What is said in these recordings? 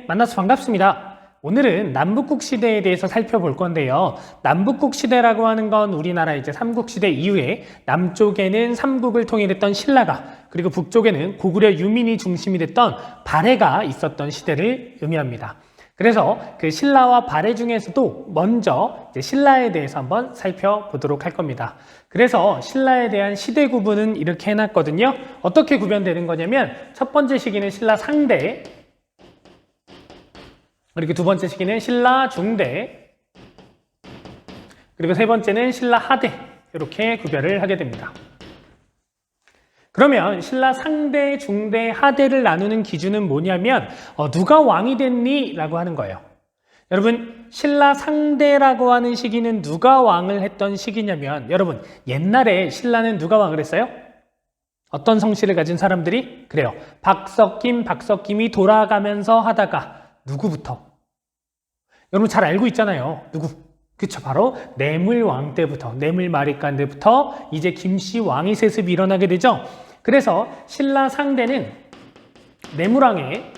만나서 반갑습니다. 오늘은 남북국 시대에 대해서 살펴볼 건데요. 남북국 시대라고 하는 건 우리나라 이제 삼국시대 이후에 남쪽에는 삼국을 통일했던 신라가, 그리고 북쪽에는 고구려 유민이 중심이 됐던 발해가 있었던 시대를 의미합니다. 그래서 그 신라와 발해 중에서도 먼저 이제 신라에 대해서 한번 살펴보도록 할 겁니다. 그래서 신라에 대한 시대 구분은 이렇게 해놨거든요. 어떻게 구별되는 거냐면 첫 번째 시기는 신라 상대, 그리고 두 번째 시기는 신라 중대, 그리고 세 번째는 신라 하대, 이렇게 구별을 하게 됩니다. 그러면 신라 상대, 중대, 하대를 나누는 기준은 뭐냐면 누가 왕이 됐니? 라고 하는 거예요. 여러분, 신라 상대라고 하는 시기는 누가 왕을 했던 시기냐면, 여러분, 옛날에 신라는 누가 왕을 했어요? 어떤 성씨를 가진 사람들이? 그래요. 박석김이 돌아가면서 하다가 누구부터? 여러분 잘 알고 있잖아요. 누구? 그쵸, 바로 내물왕 때부터, 내물마리간 때부터 이제 김씨 왕위 세습이 일어나게 되죠. 그래서 신라 상대는 내물왕의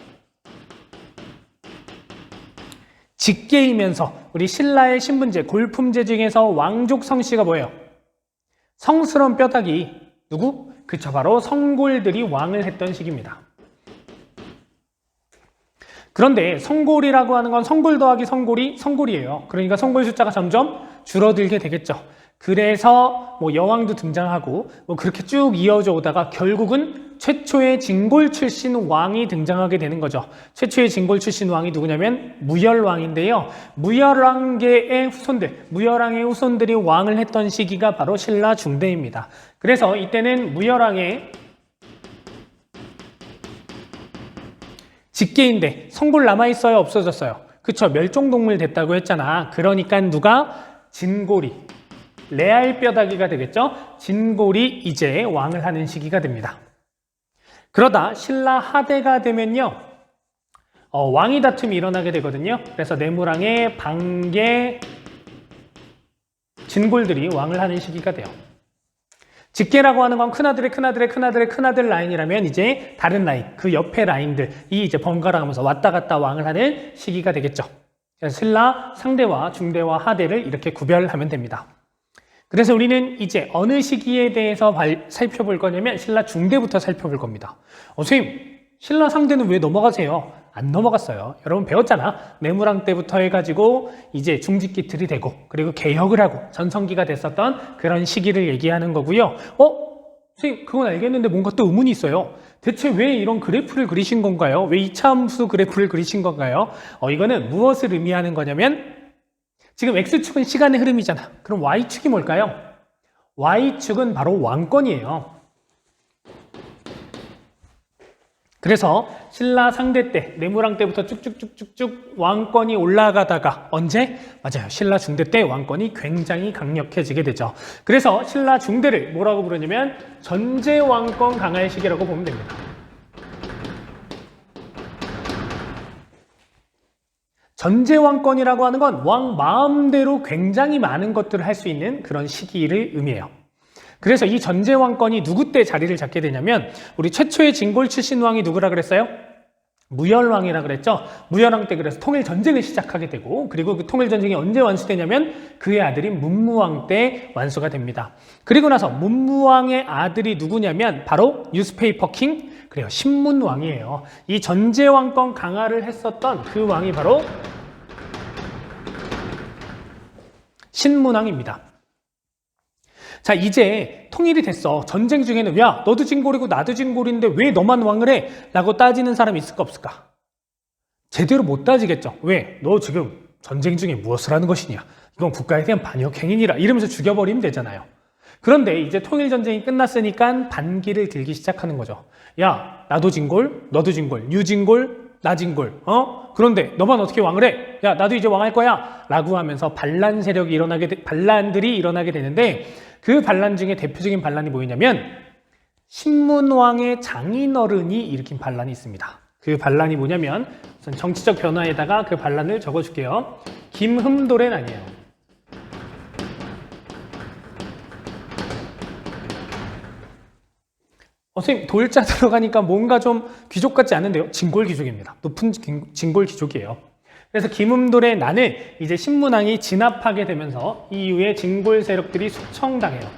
직계이면서 우리 신라의 신분제, 골품제 중에서 왕족 성씨가 뭐예요? 성스러운 뼈다귀, 누구? 그쵸, 바로 성골들이 왕을 했던 시기입니다. 그런데 성골이라고 하는 건 성골 더하기 성골이 성골이에요. 그러니까 성골 숫자가 점점 줄어들게 되겠죠. 그래서 뭐 여왕도 등장하고 뭐 그렇게 쭉 이어져 오다가 결국은 최초의 진골 출신 왕이 등장하게 되는 거죠. 최초의 진골 출신 왕이 누구냐면 무열왕인데요. 무열왕계의 후손들, 무열왕의 후손들이 왕을 했던 시기가 바로 신라 중대입니다. 그래서 이때는 무열왕의 직계인데 성골 남아있어요? 없어졌어요? 그쵸, 멸종동물 됐다고 했잖아. 그러니까 누가? 진골이, 레알 뼈다귀가 되겠죠? 진골이 이제 왕을 하는 시기가 됩니다. 그러다 신라 하대가 되면요, 왕위 다툼이 일어나게 되거든요. 그래서 내물왕의 방계, 진골들이 왕을 하는 시기가 돼요. 직계라고 하는 건 큰아들의 라인이라면 이제 다른 라인, 그 옆에 라인들이 이제 번갈아 가면서 왔다 갔다 왕을 하는 시기가 되겠죠. 그래서 신라 상대와 중대와 하대를 이렇게 구별하면 됩니다. 그래서 우리는 이제 어느 시기에 대해서 살펴볼 거냐면 신라 중대부터 살펴볼 겁니다. 선생님, 신라 상대는 왜 넘어가세요? 안 넘어갔어요. 여러분 배웠잖아. 내물왕 때부터 해가지고 이제 중직기틀이 되고, 그리고 개혁을 하고 전성기가 됐었던 그런 시기를 얘기하는 거고요. 선생님, 그건 알겠는데 뭔가 또 의문이 있어요. 대체 왜 이런 그래프를 그리신 건가요? 왜 이차함수 그래프를 그리신 건가요? 이거는 무엇을 의미하는 거냐면, 지금 X축은 시간의 흐름이잖아. 그럼 Y축이 뭘까요? Y축은 바로 왕권이에요. 그래서 신라 상대 때, 내물왕 때부터 쭉쭉쭉쭉쭉 왕권이 올라가다가 언제? 맞아요. 신라 중대 때 왕권이 굉장히 강력해지게 되죠. 그래서 신라 중대를 뭐라고 부르냐면 전제 왕권 강할 시기라고 보면 됩니다. 전제 왕권이라고 하는 건 왕 마음대로 굉장히 많은 것들을 할 수 있는 그런 시기를 의미해요. 그래서 이 전제 왕권이 누구 때 자리를 잡게 되냐면, 우리 최초의 진골 출신 왕이 누구라 그랬어요? 무열왕이라 그랬죠. 무열왕 때 그래서 통일 전쟁을 시작하게 되고, 그리고 그 통일 전쟁이 언제 완수되냐면 그의 아들인 문무왕 때 완수가 됩니다. 그리고 나서 문무왕의 아들이 누구냐면 바로 뉴스페이퍼 킹, 그래요, 신문왕이에요. 이 전제 왕권 강화를 했었던 그 왕이 바로 신문왕입니다. 자, 이제 통일이 됐어. 전쟁 중에는 야, 너도 진골이고 나도 진골인데 왜 너만 왕을 해? 라고 따지는 사람이 있을까 없을까? 제대로 못 따지겠죠. 왜? 너 지금 전쟁 중에 무엇을 하는 것이냐? 이건 국가에 대한 반역 행위니라 이러면서 죽여버리면 되잖아요. 그런데 이제 통일 전쟁이 끝났으니까 반기를 들기 시작하는 거죠. 야, 나도 진골, 너도 진골, 유진골, 나 진골, 그런데 너만 어떻게 왕을 해? 야, 나도 이제 왕할 거야! 라고 하면서 반란 세력이 반란들이 일어나게 되는데, 그 반란 중에 대표적인 반란이 뭐냐면 신문왕의 장인어른이 일으킨 반란이 있습니다. 그 반란이 뭐냐면, 우선 정치적 변화에다가 그 반란을 적어줄게요. 김흠돌의 난이에요. 선생님, 돌자 들어가니까 뭔가 좀 귀족 같지 않은데요? 진골 귀족입니다. 높은 진골 귀족이에요. 그래서 김음돌의 난을 이제 신문왕이 진압하게 되면서 이후에 진골 세력들이 숙청당해요.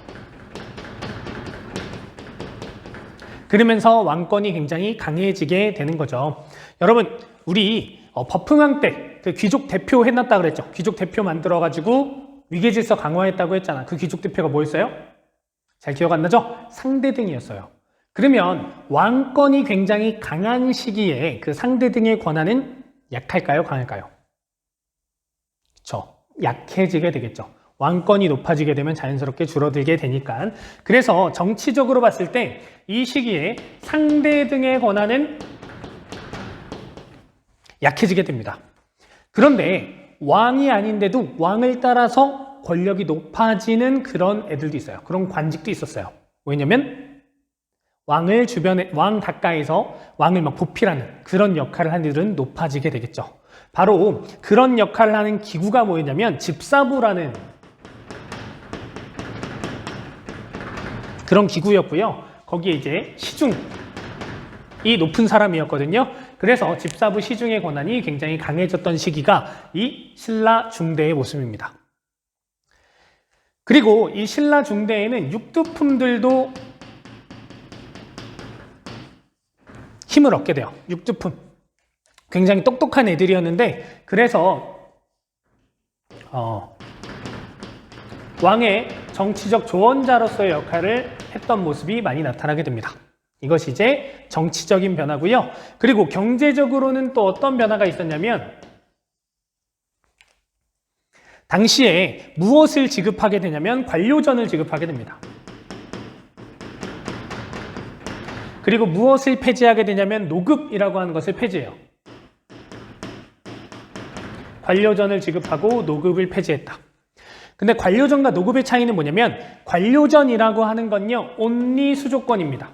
그러면서 왕권이 굉장히 강해지게 되는 거죠. 여러분, 우리 버풍왕 때 그 귀족 대표 해놨다 그랬죠? 귀족 대표 만들어가지고 위계질서 강화했다고 했잖아. 그 귀족 대표가 뭐였어요? 잘 기억 안 나죠? 상대등이었어요. 그러면 왕권이 굉장히 강한 시기에 그 상대등의 권한은 약할까요? 강할까요? 그렇죠. 약해지게 되겠죠. 왕권이 높아지게 되면 자연스럽게 줄어들게 되니까. 그래서 정치적으로 봤을 때 이 시기에 상대등의 권한은 약해지게 됩니다. 그런데 왕이 아닌데도 왕을 따라서 권력이 높아지는 그런 애들도 있어요. 그런 관직도 있었어요. 왜냐면 왕을 주변에, 왕 가까이서 왕을 막 보필하는 그런 역할을 하는 애들은 높아지게 되겠죠. 바로 그런 역할을 하는 기구가 뭐였냐면 집사부라는 그런 기구였고요. 거기에 이제 시중이 높은 사람이었거든요. 그래서 집사부 시중의 권한이 굉장히 강해졌던 시기가 이 신라 중대의 모습입니다. 그리고 이 신라 중대에는 육두품들도 힘을 얻게 돼요. 육두품. 굉장히 똑똑한 애들이었는데, 그래서 왕의 정치적 조언자로서의 역할을 했던 모습이 많이 나타나게 됩니다. 이것이 이제 정치적인 변화고요. 그리고 경제적으로는 또 어떤 변화가 있었냐면, 당시에 무엇을 지급하게 되냐면 관료전을 지급하게 됩니다. 그리고 무엇을 폐지하게 되냐면 노급이라고 하는 것을 폐지해요. 관료전을 지급하고 노급을 폐지했다. 근데 관료전과 노급의 차이는 뭐냐면 관료전이라고 하는 건요, 온리 수조권입니다.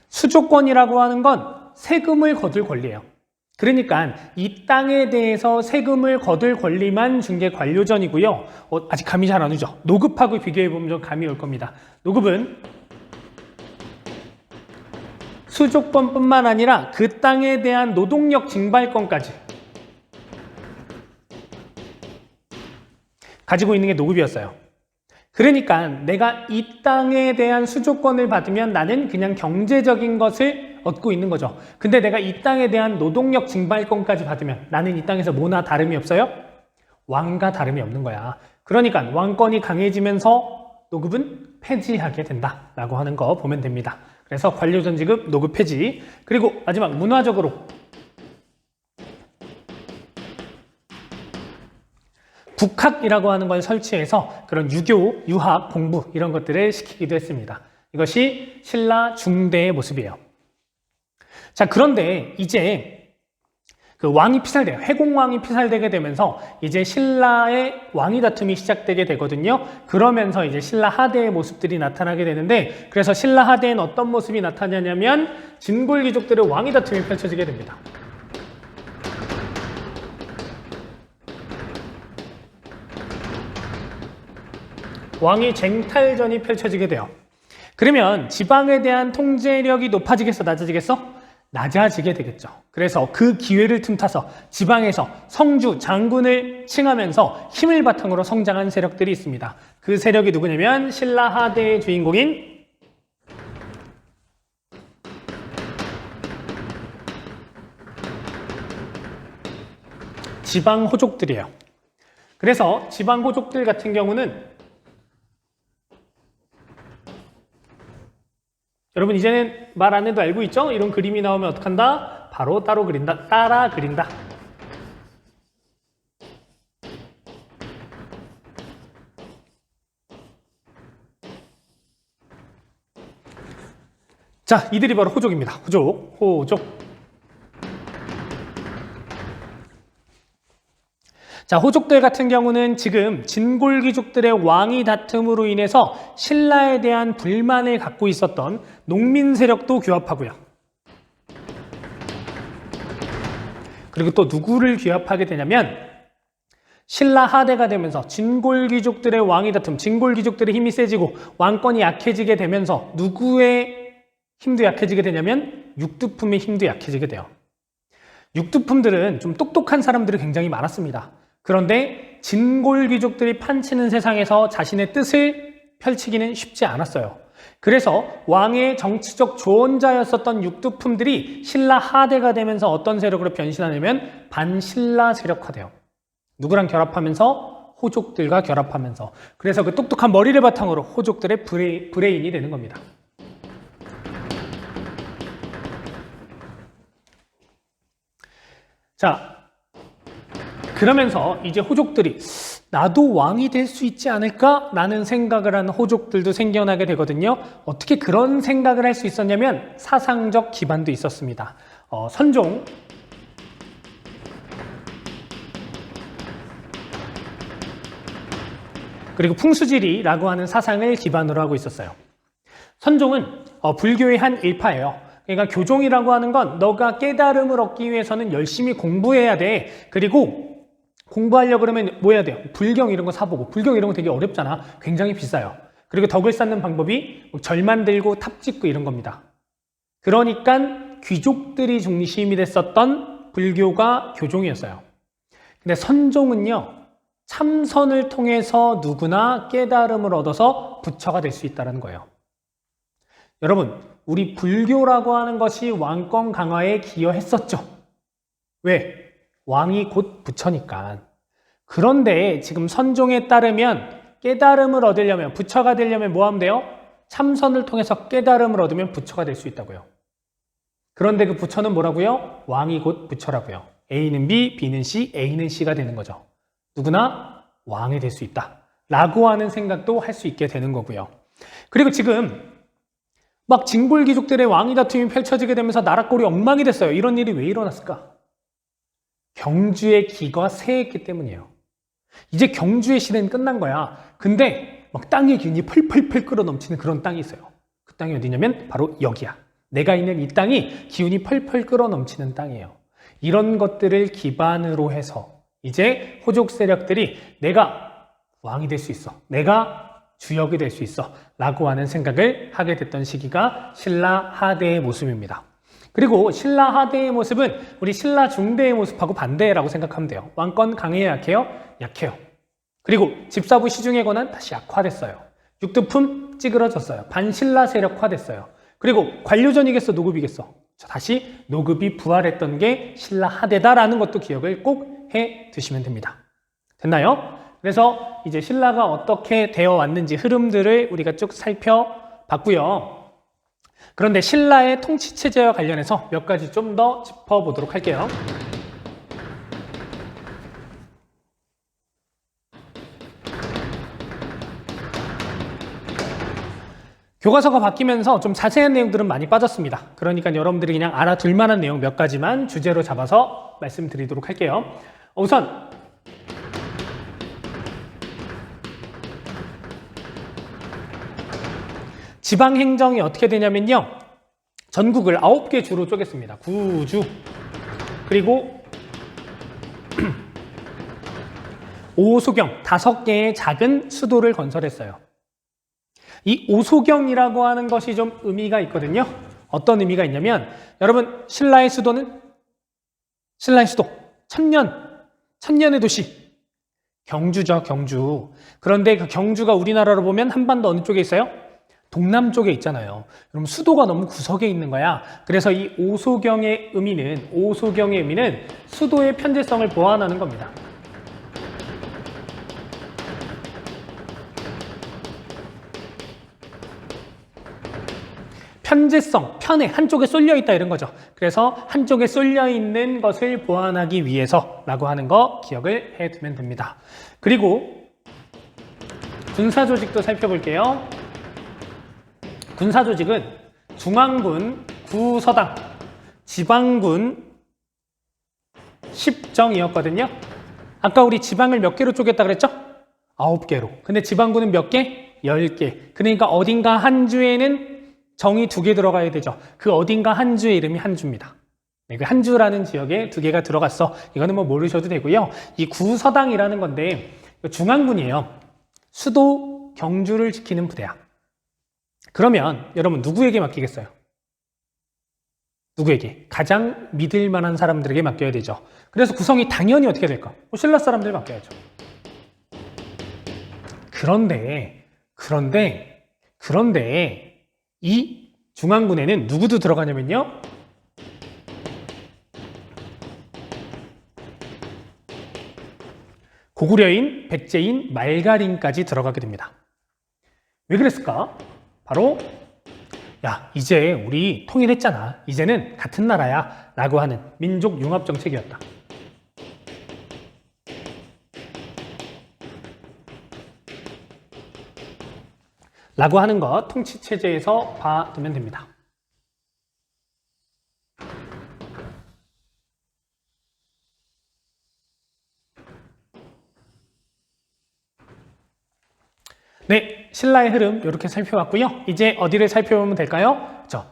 수조권이라고 하는 건 세금을 거둘 권리예요. 그러니까 이 땅에 대해서 세금을 거둘 권리만 준 게 관료전이고요. 아직 감이 잘 안 오죠? 노급하고 비교해보면 좀 감이 올 겁니다. 노급은 수조권뿐만 아니라 그 땅에 대한 노동력 징발권까지 가지고 있는 게 노급이었어요. 그러니까 내가 이 땅에 대한 수조권을 받으면 나는 그냥 경제적인 것을 얻고 있는 거죠. 근데 내가 이 땅에 대한 노동력 징발권까지 받으면 나는 이 땅에서 뭐나 다름이 없어요? 왕과 다름이 없는 거야. 그러니까 왕권이 강해지면서 노급은 폐지하게 된다라고 하는 거 보면 됩니다. 그래서 관료전 지급, 노급 폐지. 그리고 마지막 문화적으로 국학이라고 하는 걸 설치해서 그런 유교, 유학, 공부 이런 것들을 시키기도 했습니다. 이것이 신라 중대의 모습이에요. 자, 그런데 이제 그 왕이 피살돼요. 회공왕이 피살되게 되면서 이제 신라의 왕위 다툼이 시작되게 되거든요. 그러면서 이제 신라 하대의 모습들이 나타나게 되는데, 그래서 신라 하대엔 어떤 모습이 나타나냐면 진골 귀족들의 왕위 다툼이 펼쳐지게 됩니다. 왕위 쟁탈전이 펼쳐지게 돼요. 그러면 지방에 대한 통제력이 높아지겠어, 낮아지겠어? 낮아지게 되겠죠. 그래서 그 기회를 틈타서 지방에서 성주, 장군을 칭하면서 힘을 바탕으로 성장한 세력들이 있습니다. 그 세력이 누구냐면 신라 하대의 주인공인 지방 호족들이에요. 그래서 지방 호족들 같은 경우는 여러분 이제는 말 안 해도 알고 있죠? 이런 그림이 나오면 어떡한다? 바로 따로 그린다. 따라 그린다. 자, 이들이 바로 호족입니다. 호족. 자, 호족들 같은 경우는 지금 진골 귀족들의 왕위 다툼으로 인해서 신라에 대한 불만을 갖고 있었던 농민 세력도 규합하고요. 그리고 또 누구를 규합하게 되냐면 신라 하대가 되면서 진골귀족들의 왕위 다툼, 진골귀족들의 힘이 세지고 왕권이 약해지게 되면서 누구의 힘도 약해지게 되냐면 육두품의 힘도 약해지게 돼요. 육두품들은 좀 똑똑한 사람들이 굉장히 많았습니다. 그런데 진골귀족들이 판치는 세상에서 자신의 뜻을 펼치기는 쉽지 않았어요. 그래서 왕의 정치적 조언자였었던 육두품들이 신라 하대가 되면서 어떤 세력으로 변신하냐면 반신라 세력화돼요. 누구랑 결합하면서? 호족들과 결합하면서. 그래서 그 똑똑한 머리를 바탕으로 호족들의 브레인이 되는 겁니다. 자, 그러면서 이제 호족들이 나도 왕이 될 수 있지 않을까? 라는 생각을 하는 호족들도 생겨나게 되거든요. 어떻게 그런 생각을 할 수 있었냐면 사상적 기반도 있었습니다. 선종, 그리고 풍수지리라고 하는 사상을 기반으로 하고 있었어요. 선종은 불교의 한 일파예요. 그러니까 교종이라고 하는 건 너가 깨달음을 얻기 위해서는 열심히 공부해야 돼. 그리고 공부하려고 그러면 뭐 해야 돼요? 불경 이런 거 사보고. 불경 이런 거 되게 어렵잖아. 굉장히 비싸요. 그리고 덕을 쌓는 방법이 절 만들고 탑 짓고 이런 겁니다. 그러니까 귀족들이 중심이 됐었던 불교가 교종이었어요. 근데 선종은요, 참선을 통해서 누구나 깨달음을 얻어서 부처가 될 수 있다는 거예요. 여러분, 우리 불교라고 하는 것이 왕권 강화에 기여했었죠. 왜? 왕이 곧 부처니까. 그런데 지금 선종에 따르면 깨달음을 얻으려면, 부처가 되려면 뭐 하면 돼요? 참선을 통해서 깨달음을 얻으면 부처가 될 수 있다고요. 그런데 그 부처는 뭐라고요? 왕이 곧 부처라고요. A는 B, B는 C, A는 C가 되는 거죠. 누구나 왕이 될 수 있다 라고 하는 생각도 할 수 있게 되는 거고요. 그리고 지금 막 진골귀족들의 왕위 다툼이 펼쳐지게 되면서 나라꼴이 엉망이 됐어요. 이런 일이 왜 일어났을까? 경주의 기가 쇠했기 때문이에요. 이제 경주의 시대는 끝난 거야. 근데 막 땅의 기운이 펄펄펄 끓어넘치는 그런 땅이 있어요. 그 땅이 어디냐면 바로 여기야. 내가 있는 이 땅이 기운이 펄펄 끓어넘치는 땅이에요. 이런 것들을 기반으로 해서 이제 호족 세력들이 내가 왕이 될 수 있어. 내가 주역이 될 수 있어. 라고 하는 생각을 하게 됐던 시기가 신라 하대의 모습입니다. 그리고 신라 하대의 모습은 우리 신라 중대의 모습하고 반대라고 생각하면 돼요. 왕권 강해야 약해요? 약해요. 그리고 집사부 시중의 권한 다시 약화됐어요. 육두품 찌그러졌어요. 반신라 세력화됐어요. 그리고 관료전이겠어? 노급이겠어? 다시 노급이 부활했던 게 신라 하대다라는 것도 기억을 꼭 해 두시면 됩니다. 됐나요? 그래서 이제 신라가 어떻게 되어 왔는지 흐름들을 우리가 쭉 살펴봤고요. 그런데 신라의 통치체제와 관련해서 몇 가지 좀 더 짚어보도록 할게요. 교과서가 바뀌면서 좀 자세한 내용들은 많이 빠졌습니다. 그러니까 여러분들이 그냥 알아둘 만한 내용 몇 가지만 주제로 잡아서 말씀드리도록 할게요. 우선 지방행정이 어떻게 되냐면요. 전국을 9개 주로 쪼갰습니다. 구주. 그리고 5소경, 5개의 작은 수도를 건설했어요. 이 5소경이라고 하는 것이 좀 의미가 있거든요. 어떤 의미가 있냐면 여러분 신라의 수도는 신라의 수도 천년의 도시 경주죠. 경주. 그런데 그 경주가 우리나라로 보면 한반도 어느 쪽에 있어요? 동남쪽에 있잖아요. 그럼 수도가 너무 구석에 있는 거야. 그래서 이 오소경의 의미는 수도의 편재성을 보완하는 겁니다. 편재성, 편에 한쪽에 쏠려 있다 이런 거죠. 그래서 한쪽에 쏠려 있는 것을 보완하기 위해서라고 하는 거 기억을 해두면 됩니다. 그리고 군사 조직도 살펴볼게요. 군사 조직은 중앙군, 구서당, 지방군, 십정이었거든요. 아까 우리 지방을 몇 개로 쪼갰다 그랬죠? 9개로. 근데 지방군은 몇 개? 10개. 그러니까 어딘가 한 주에는 정이 2개 들어가야 되죠. 그 어딘가 한 주의 이름이 한 주입니다. 네, 그 한주라는 지역에 두 개가 들어갔어. 이거는 뭐 모르셔도 되고요. 이 구서당이라는 건데 중앙군이에요. 수도 경주를 지키는 부대야. 그러면 여러분 누구에게 맡기겠어요? 누구에게? 가장 믿을 만한 사람들에게 맡겨야 되죠. 그래서 구성이 당연히 어떻게 될까? 신라 사람들 맡겨야죠. 그런데 이 중앙군에는 누구도 들어가냐면요. 고구려인, 백제인, 말갈인까지 들어가게 됩니다. 왜 그랬을까? 바로 야, 이제 우리 통일했잖아. 이제는 같은 나라야 라고 하는 민족 융합 정책이었다. 라고 하는 것 통치체제에서 봐두면 됩니다. 네, 신라의 흐름 이렇게 살펴봤고요. 이제 어디를 살펴보면 될까요?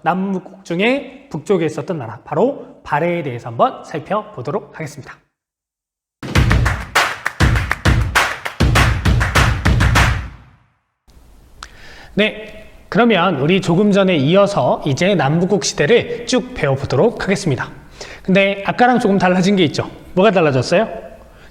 남북국 중에 북쪽에 있었던 나라, 바로 발해에 대해서 한번 살펴보도록 하겠습니다. 네, 그러면 우리 조금 전에 이어서 이제 남북국 시대를 쭉 배워보도록 하겠습니다. 근데 아까랑 조금 달라진 게 있죠. 뭐가 달라졌어요?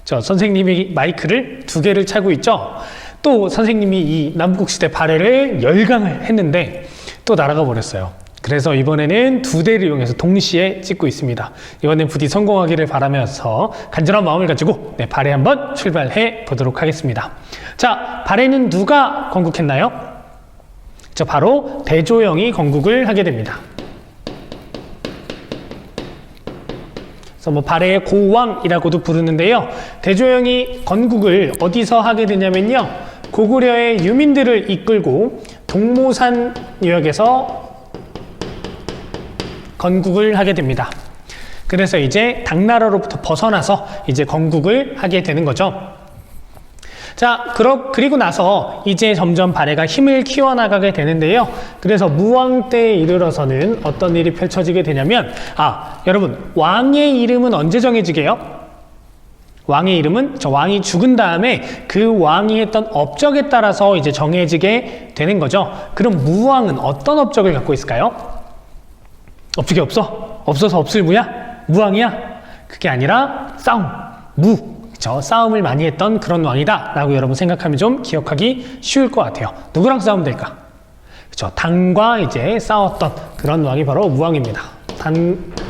선생님이 마이크를 2개를 차고 있죠. 또 선생님이 이 남북시대 발해를 열강을 했는데 또 날아가 버렸어요. 그래서 이번에는 2대를 이용해서 동시에 찍고 있습니다. 이번엔 부디 성공하기를 바라면서 간절한 마음을 가지고 발해 한번 출발해 보도록 하겠습니다. 자, 발해는 누가 건국했나요? 바로 대조영이 건국을 하게 됩니다. 그래서 발해의 고왕이라고도 부르는데요. 대조영이 건국을 어디서 하게 되냐면요. 고구려의 유민들을 이끌고 동모산 유역에서 건국을 하게 됩니다. 그래서 이제 당나라로부터 벗어나서 이제 건국을 하게 되는 거죠. 자, 그리고 나서 이제 점점 발해가 힘을 키워나가게 되는데요. 그래서 무왕 때에 이르러서는 어떤 일이 펼쳐지게 되냐면, 여러분, 왕의 이름은 언제 정해지게요? 왕의 이름은 왕이 죽은 다음에 그 왕이 했던 업적에 따라서 이제 정해지게 되는 거죠. 그럼 무왕은 어떤 업적을 갖고 있을까요? 업적이 없어? 없어서 없을 무야? 무왕이야? 그게 아니라 싸움, 싸움을 많이 했던 그런 왕이다 라고 여러분 생각하면 좀 기억하기 쉬울 것 같아요. 누구랑 싸우면 될까? 당과 이제 싸웠던 그런 왕이 바로 무왕입니다.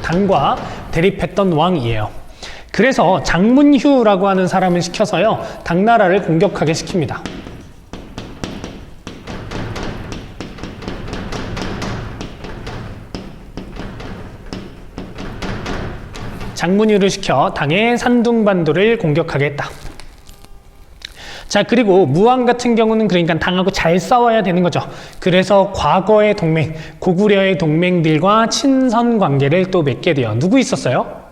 당과 대립했던 왕이에요. 그래서 장문휴라고 하는 사람을 시켜서요, 당나라를 공격하게 시킵니다. 장문휴를 시켜 당의 산둥반도를 공격하게 했다. 자, 그리고 무왕 같은 경우는 그러니까 당하고 잘 싸워야 되는 거죠. 그래서 과거의 동맹, 고구려의 동맹들과 친선 관계를 또 맺게 돼요. 누구 있었어요?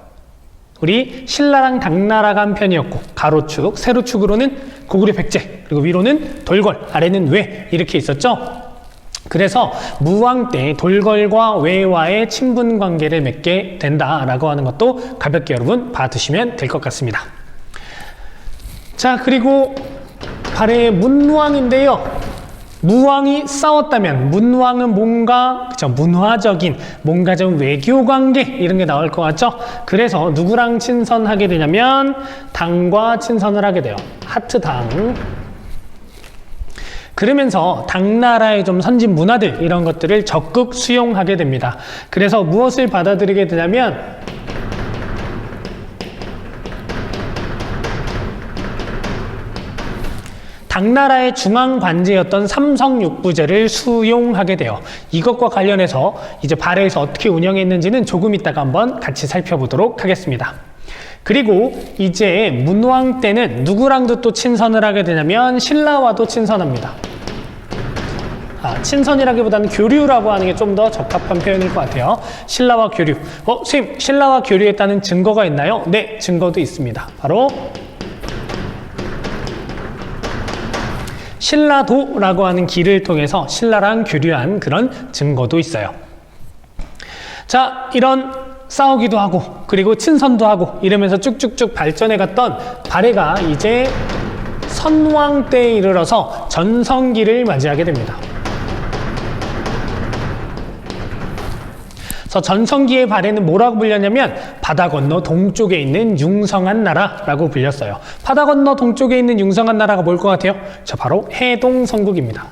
우리 신라랑 당나라가 한 편이었고, 가로축, 세로축으로는 고구려 백제, 그리고 위로는 돌궐, 아래는 외 이렇게 있었죠. 그래서 무왕 때 돌궐과 외와의 친분 관계를 맺게 된다라고 하는 것도 가볍게 여러분 봐두시면 될 것 같습니다. 자, 그리고 발해의 문왕인데요. 무왕이 싸웠다면 문왕은 뭔가 문화적인 뭔가 좀 외교 관계 이런 게 나올 것 같죠? 그래서 누구랑 친선하게 되냐면 당과 친선을 하게 돼요. 하트당. 그러면서 당나라의 좀 선진 문화들 이런 것들을 적극 수용하게 됩니다. 그래서 무엇을 받아들이게 되냐면 당나라의 중앙 관제였던 삼성육부제를 수용하게 돼요. 이것과 관련해서 이제 발해에서 어떻게 운영했는지는 조금 이따가 한번 같이 살펴보도록 하겠습니다. 그리고 이제 문왕 때는 누구랑도 또 친선을 하게 되냐면 신라와도 친선합니다. 친선이라기보다는 교류라고 하는 게 좀 더 적합한 표현일 것 같아요. 신라와 교류. 선생님, 신라와 교류했다는 증거가 있나요? 네, 증거도 있습니다. 바로 신라도라고 하는 길을 통해서 신라랑 교류한 그런 증거도 있어요. 자, 이런 싸우기도 하고 그리고 친선도 하고 이러면서 쭉쭉쭉 발전해 갔던 발해가 이제 선왕 때에 이르러서 전성기를 맞이하게 됩니다. 그래서 전성기의 발해는 뭐라고 불렸냐면 바다 건너 동쪽에 있는 융성한 나라라고 불렸어요. 바다 건너 동쪽에 있는 융성한 나라가 뭘 것 같아요? 자, 바로 해동성국입니다.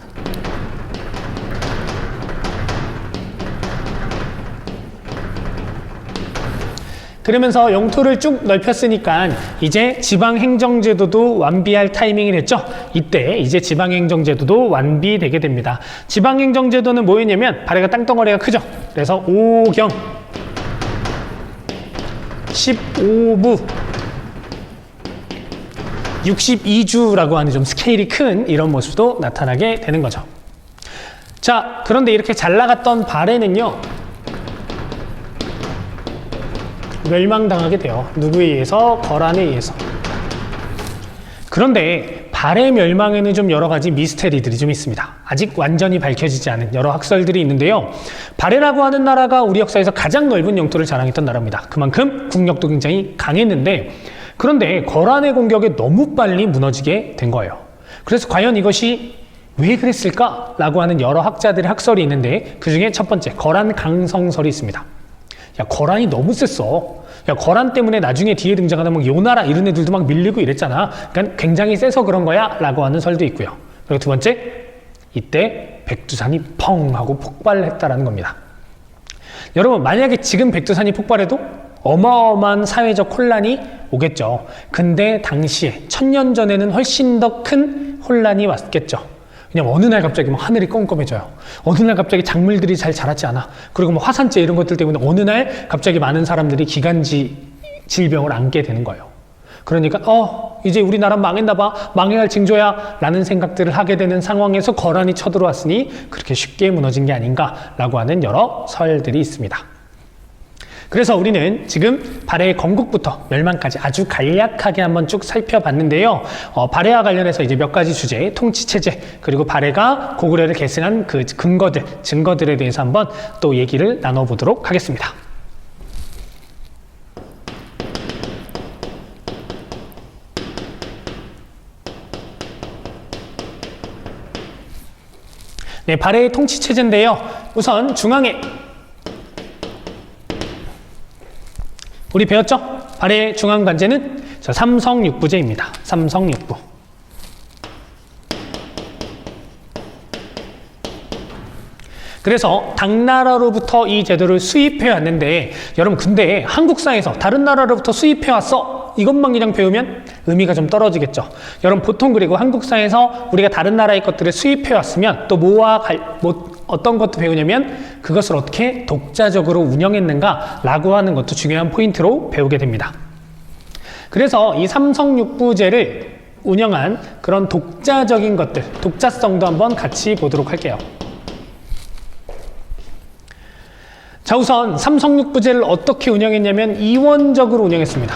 그러면서 영토를 쭉 넓혔으니까 이제 지방행정제도도 완비할 타이밍이 됐죠. 이때 이제 지방행정제도도 완비되게 됩니다. 지방행정제도는 뭐였냐면 발해가 땅덩어리가 크죠. 그래서 5경 15부 62주라고 하는 좀 스케일이 큰 이런 모습도 나타나게 되는 거죠. 자, 그런데 이렇게 잘 나갔던 발해는요 멸망당하게 돼요. 누구에 의해서? 거란에 의해서. 그런데 발해 멸망에는 좀 여러 가지 미스테리들이 좀 있습니다. 아직 완전히 밝혀지지 않은 여러 학설들이 있는데요. 발해라고 하는 나라가 우리 역사에서 가장 넓은 영토를 자랑했던 나라입니다. 그만큼 국력도 굉장히 강했는데 그런데 거란의 공격에 너무 빨리 무너지게 된 거예요. 그래서 과연 이것이 왜 그랬을까? 라고 하는 여러 학자들의 학설이 있는데 그 중에 첫 번째 거란 강성설이 있습니다. 야, 거란이 너무 셌어. 야, 거란 때문에 나중에 뒤에 등장하는 뭐 요나라 이런 애들도 막 밀리고 이랬잖아. 그러니까 굉장히 세서 그런 거야 라고 하는 설도 있고요. 그리고 두 번째, 이때 백두산이 펑 하고 폭발했다라는 겁니다. 여러분, 만약에 지금 백두산이 폭발해도 어마어마한 사회적 혼란이 오겠죠. 근데 당시에 1000년 전에는 훨씬 더 큰 혼란이 왔겠죠. 그냥 어느 날 갑자기 막 하늘이 껌껌해져요. 어느 날 갑자기 작물들이 잘 자라지 않아. 그리고 뭐 화산재 이런 것들 때문에 어느 날 갑자기 많은 사람들이 기관지 질병을 안게 되는 거예요. 그러니까 이제 우리나라 망했나 봐. 망해야 할 징조야 라는 생각들을 하게 되는 상황에서 거란이 쳐들어왔으니 그렇게 쉽게 무너진 게 아닌가라고 하는 여러 설들이 있습니다. 그래서 우리는 지금 발해의 건국부터 멸망까지 아주 간략하게 한번 쭉 살펴봤는데요. 발해와 관련해서 이제 몇 가지 주제, 통치체제, 그리고 발해가 고구려를 계승한 그 근거들, 증거들에 대해서 한번 또 얘기를 나눠보도록 하겠습니다. 네, 발해의 통치체제인데요. 우선 중앙에 우리 배웠죠? 발해의 중앙관제는 삼성육부제입니다. 삼성육부. 그래서 당나라로부터 이 제도를 수입해 왔는데 여러분 근데 한국사에서 다른 나라로부터 수입해 왔어 이것만 그냥 배우면 의미가 좀 떨어지겠죠. 여러분 보통 그리고 한국사에서 우리가 다른 나라의 것들을 수입해 왔으면 또 어떤 것도 배우냐면 그것을 어떻게 독자적으로 운영했는가 라고 하는 것도 중요한 포인트로 배우게 됩니다. 그래서 이 삼성육부제를 운영한 그런 독자적인 것들, 독자성도 한번 같이 보도록 할게요. 자, 우선 삼성육부제를 어떻게 운영했냐면 이원적으로 운영했습니다.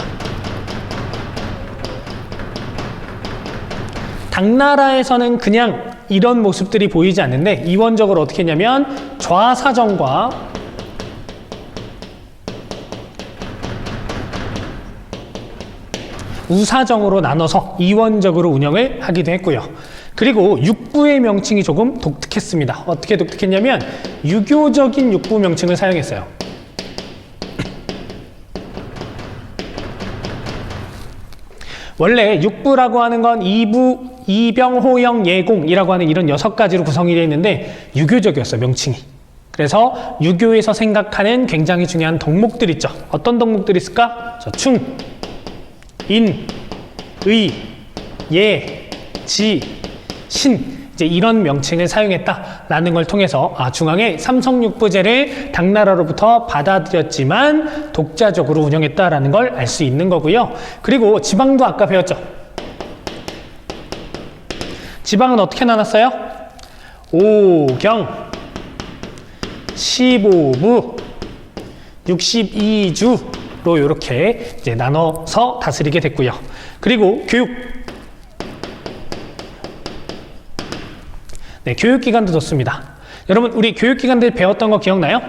당나라에서는 그냥 이런 모습들이 보이지 않는데 이원적으로 어떻게 했냐면 좌사정과 우사정으로 나눠서 이원적으로 운영을 하기도 했고요. 그리고 육부의 명칭이 조금 독특했습니다. 어떻게 독특했냐면 유교적인 육부 명칭을 사용했어요. 원래 육부라고 하는 건 이부, 이병, 호영, 예공이라고 하는 이런 6가지로 구성이 되어 있는데 유교적이었어요, 명칭이. 그래서 유교에서 생각하는 굉장히 중요한 덕목들 있죠. 어떤 덕목들이 있을까? 충, 인, 의, 예, 지, 신 이제 이런 명칭을 사용했다라는 걸 통해서 중앙에 삼성육부제를 당나라로부터 받아들였지만 독자적으로 운영했다라는 걸 알 수 있는 거고요. 그리고 지방도 아까 배웠죠. 지방은 어떻게 나눴어요? 5경, 15부, 62주로 이렇게 이제 나눠서 다스리게 됐고요. 그리고 교육. 네, 교육기관도 좋습니다. 여러분, 우리 교육기관들 배웠던 거 기억나요?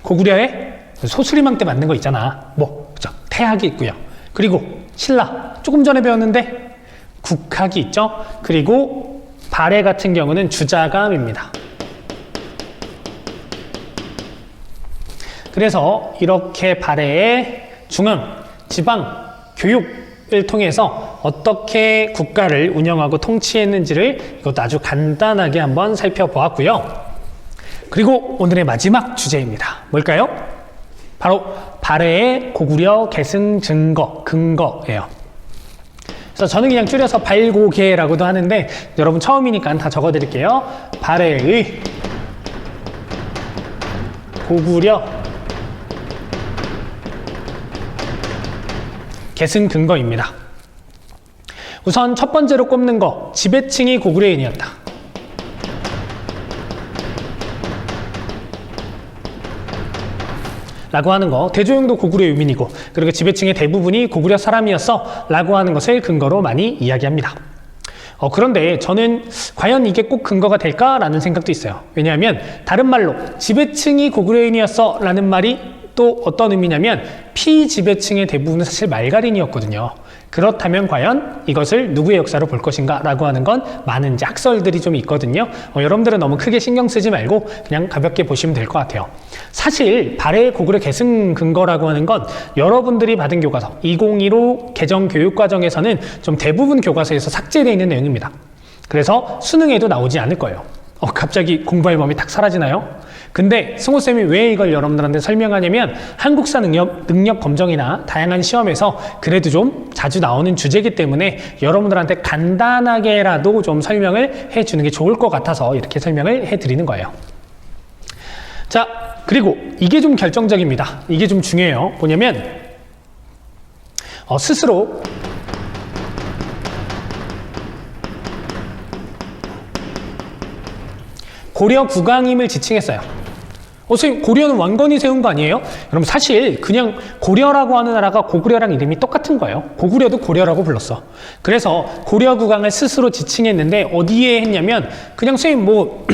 고구려의 소수리망 때 만든 거 있잖아. 그죠? 태학이 있고요. 그리고 신라, 조금 전에 배웠는데 국학이 있죠. 그리고 발해 같은 경우는 주자감입니다. 그래서 이렇게 발해의 중앙, 지방, 교육을 통해서 어떻게 국가를 운영하고 통치했는지를 이것도 아주 간단하게 한번 살펴보았고요. 그리고 오늘의 마지막 주제입니다. 뭘까요? 바로 발해의 고구려 계승 증거, 근거예요. 그래서 저는 그냥 줄여서 발고계라고도 하는데 여러분 처음이니까 다 적어드릴게요. 발해의 고구려 계승 근거입니다. 우선 첫 번째로 꼽는 거, 지배층이 고구려인이었다. 라고 하는 거, 대조영도 고구려 유민이고 그리고 지배층의 대부분이 고구려 사람이었어 라고 하는 것을 근거로 많이 이야기합니다. 그런데 저는 과연 이게 꼭 근거가 될까라는 생각도 있어요. 왜냐하면 다른 말로 지배층이 고구려인이었어 라는 말이 또 어떤 의미냐면 피지배층의 대부분은 사실 말갈인이었거든요. 그렇다면 과연 이것을 누구의 역사로 볼 것인가 라고 하는 건 많은 이제 학설들이 좀 있거든요. 여러분들은 너무 크게 신경 쓰지 말고 그냥 가볍게 보시면 될 것 같아요. 사실 발해의 고구려 계승 근거라고 하는 건 여러분들이 받은 교과서 2015 개정 교육과정에서는 좀 대부분 교과서에서 삭제되어 있는 내용입니다. 그래서 수능에도 나오지 않을 거예요. 갑자기 공부할 마음이 탁 사라지나요? 근데 승호쌤이 왜 이걸 여러분들한테 설명하냐면 한국사 능력 검정이나 다양한 시험에서 그래도 좀 자주 나오는 주제이기 때문에 여러분들한테 간단하게라도 좀 설명을 해주는 게 좋을 것 같아서 이렇게 설명을 해드리는 거예요. 자, 그리고 이게 좀 결정적입니다. 이게 좀 중요해요. 뭐냐면 스스로 고려 국왕임을 지칭했어요. 선생님, 고려는 왕건이 세운 거 아니에요? 여러분, 사실 그냥 고려라고 하는 나라가 고구려랑 이름이 똑같은 거예요. 고구려도 고려라고 불렀어. 그래서 고려 국왕을 스스로 지칭했는데 어디에 했냐면 그냥 선생님 뭐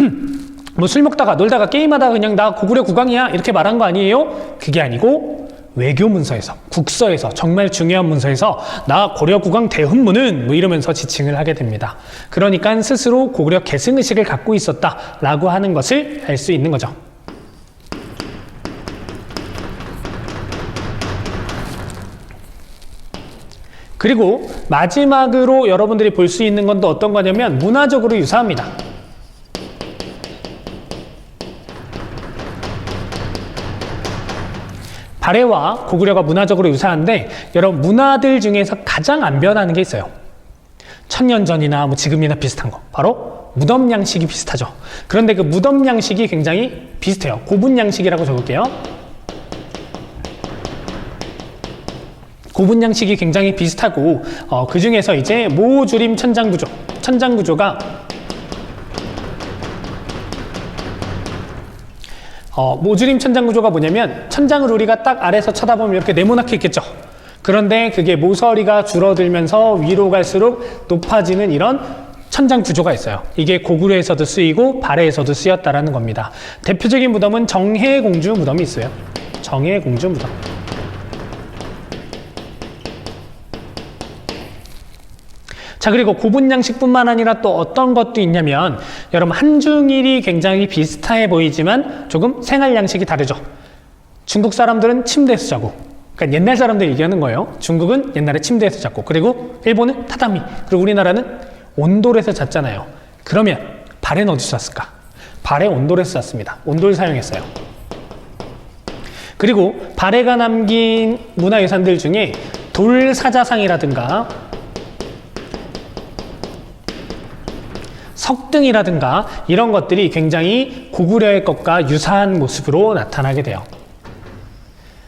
술 먹다가 놀다가 게임하다가 그냥 나 고구려 국왕이야 이렇게 말한 거 아니에요? 그게 아니고 외교 문서에서, 국서에서, 정말 중요한 문서에서 나 고려 국왕 대훈무는 뭐 이러면서 지칭을 하게 됩니다. 그러니까 스스로 고구려 계승의식을 갖고 있었다라고 하는 것을 알 수 있는 거죠. 그리고 마지막으로 여러분들이 볼 수 있는 건 또 어떤 거냐면 문화적으로 유사합니다. 발해와 고구려가 문화적으로 유사한데 여러분 문화들 중에서 가장 안 변하는 게 있어요. 1000년 전이나 뭐 지금이나 비슷한 거 바로 무덤 양식이 비슷하죠. 그런데 그 무덤 양식이 굉장히 비슷해요. 고분 양식이라고 적을게요. 고분 양식이 굉장히 비슷하고 그 중에서 이제 모주림 천장구조가 모주림 천장구조가 뭐냐면 천장을 우리가 딱 아래에서 쳐다보면 이렇게 네모나게 있겠죠. 그런데 그게 모서리가 줄어들면서 위로 갈수록 높아지는 이런 천장 구조가 있어요. 이게 고구려에서도 쓰이고 발해에서도 쓰였다라는 겁니다. 대표적인 무덤은 정혜공주 무덤이 있어요. 정혜공주 무덤. 자, 그리고 고분 양식뿐만 아니라 또 어떤 것도 있냐면 여러분 한중일이 굉장히 비슷해 보이지만 조금 생활 양식이 다르죠. 중국 사람들은 침대에서 자고, 그러니까 옛날 사람들 얘기하는 거예요. 중국은 옛날에 침대에서 잤고, 그리고 일본은 타다미, 그리고 우리나라는 온돌에서 잤잖아요. 그러면 발해는 어디서 잤을까? 발해 온돌에서 잤습니다. 온돌 사용했어요. 그리고 발해가 남긴 문화유산들 중에 돌사자상이라든가 석등이라든가 이런 것들이 굉장히 고구려의 것과 유사한 모습으로 나타나게 돼요.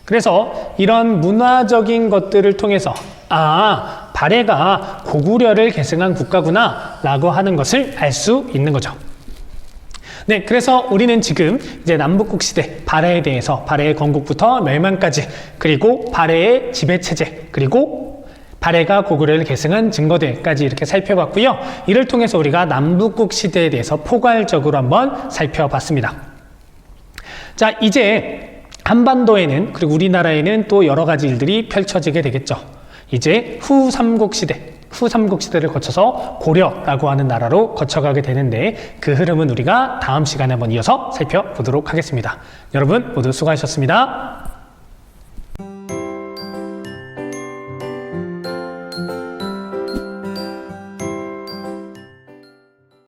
그래서 이런 문화적인 것들을 통해서 발해가 고구려를 계승한 국가구나 라고 하는 것을 알 수 있는 거죠. 네, 그래서 우리는 지금 이제 남북국 시대 발해에 대해서 발해의 건국부터 멸망까지, 그리고 발해의 지배체제, 그리고 발해가 고구려를 계승한 증거들까지 이렇게 살펴봤고요. 이를 통해서 우리가 남북국 시대에 대해서 포괄적으로 한번 살펴봤습니다. 자, 이제 한반도에는 그리고 우리나라에는 또 여러 가지 일들이 펼쳐지게 되겠죠. 이제 후삼국시대를 거쳐서 고려라고 하는 나라로 거쳐가게 되는데 그 흐름은 우리가 다음 시간에 한번 이어서 살펴보도록 하겠습니다. 여러분 모두 수고하셨습니다.